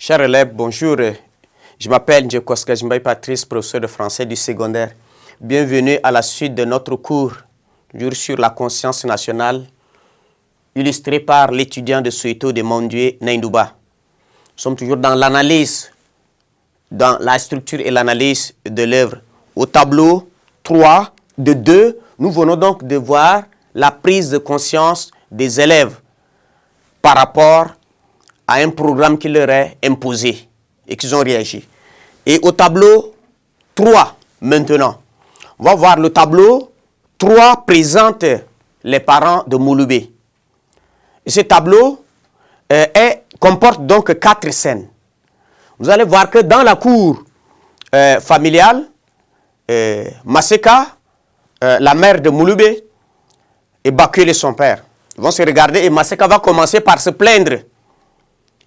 Chers élèves, bonjour. Je m'appelle Ndjekoska Jimbaï Patrice, professeur de français du secondaire. Bienvenue à la suite de notre cours sur la conscience nationale, illustré par l'étudiant de Soweto de Mondier Naindouba. Nous sommes toujours dans l'analyse, dans la structure et l'analyse de l'œuvre. Au tableau 3 de 2, nous venons donc de voir la prise de conscience des élèves par rapport à un programme qui leur est imposé et qu'ils ont réagi. Et au tableau 3, maintenant, on va voir le tableau 3 présente les parents de Mouloubé. Et ce tableau comporte donc 4 scènes. Vous allez voir que dans la cour familiale, Maseka, la mère de Mouloubé, et Bakule, son père, ils vont se regarder et Maseka va commencer par se plaindre.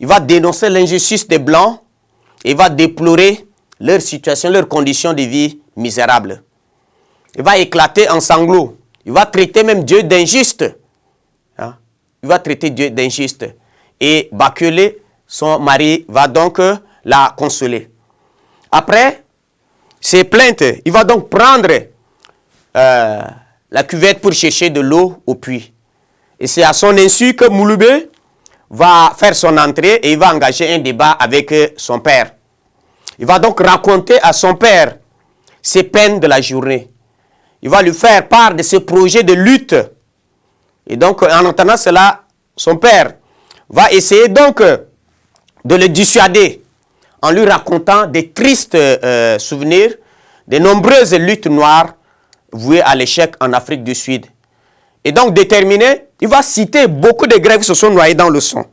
Il va dénoncer l'injustice des Blancs et il va déplorer leur situation, leurs conditions de vie misérables. Il va éclater en sanglots. Il va traiter même Dieu d'injuste. Hein? Il va traiter Dieu d'injuste. Et Bakule, son mari, va donc la consoler. Après ces plaintes, il va donc prendre la cuvette pour chercher de l'eau au puits. Et c'est à son insu que Mouloubé va faire son entrée et il va engager un débat avec son père. Il va donc raconter à son père ses peines de la journée. Il va lui faire part de ses projets de lutte. Et donc, en entendant cela, son père va essayer donc de le dissuader en lui racontant des tristes souvenirs des nombreuses luttes noires vouées à l'échec en Afrique du Sud. Et donc, déterminé, il va citer beaucoup de Grecs qui se sont noyés dans le sang.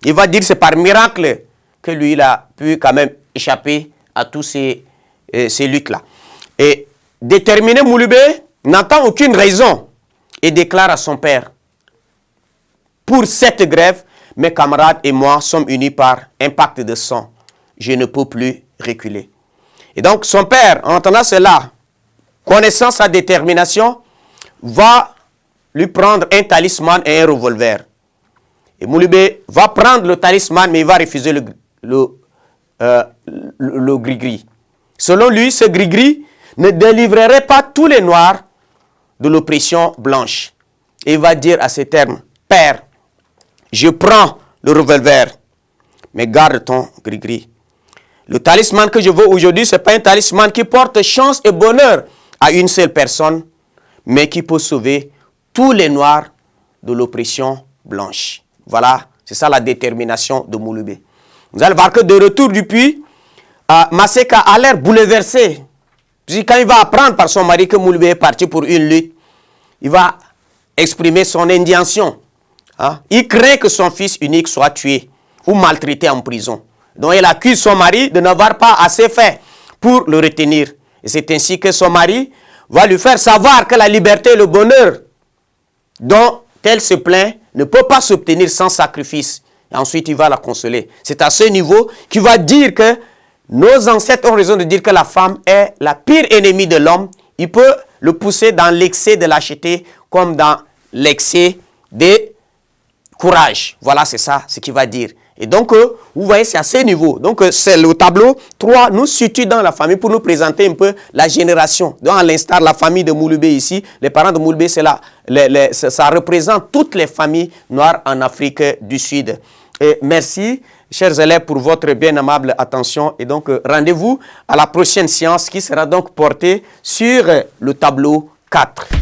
Il va dire que c'est par miracle que lui, il a pu quand même échapper à tous ces luttes-là. Et déterminé, Mouloubé n'entend aucune raison et déclare à son père: pour cette grève, mes camarades et moi sommes unis par un pacte de sang. Je ne peux plus reculer. Et donc, son père, en entendant cela, connaissant sa détermination, va lui prendre un talisman et un revolver. Et Mouloubé va prendre le talisman, mais il va refuser le gris-gris. Selon lui, ce gris-gris ne délivrerait pas tous les Noirs de l'oppression blanche. Et il va dire à ces termes: Père, je prends le revolver, mais garde ton gris-gris. Le talisman que je veux aujourd'hui, ce n'est pas un talisman qui porte chance et bonheur à une seule personne, mais qui peut sauver tous les Noirs de l'oppression blanche. Voilà, c'est ça la détermination de Mouloubé. Vous allez voir que de retour du puits, Maseka a l'air bouleversé. Puis quand il va apprendre par son mari que Mouloubé est parti pour une lutte, il va exprimer son indignation. Hein? Il craint que son fils unique soit tué ou maltraité en prison. Donc il accuse son mari de n'avoir pas assez fait pour le retenir. Et c'est ainsi que son mari va lui faire savoir que la liberté et le bonheur dont elle se plaint ne peut pas s'obtenir sans sacrifice. Et ensuite, il va la consoler. C'est à ce niveau qu'il va dire que nos ancêtres ont raison de dire que la femme est la pire ennemie de l'homme. Il peut le pousser dans l'excès de lâcheté comme dans l'excès de courage. Voilà, c'est ça ce qu'il va dire. Et donc, vous voyez, c'est à ce niveau. Donc, c'est le tableau 3 nous situe dans la famille pour nous présenter un peu la génération. Donc, à l'instar de la famille de Mouloubé ici, les parents de Mouloubé, ça représente toutes les familles noires en Afrique du Sud. Et merci, chers élèves, pour votre bien aimable attention. Et donc, rendez-vous à la prochaine séance qui sera donc portée sur le tableau 4.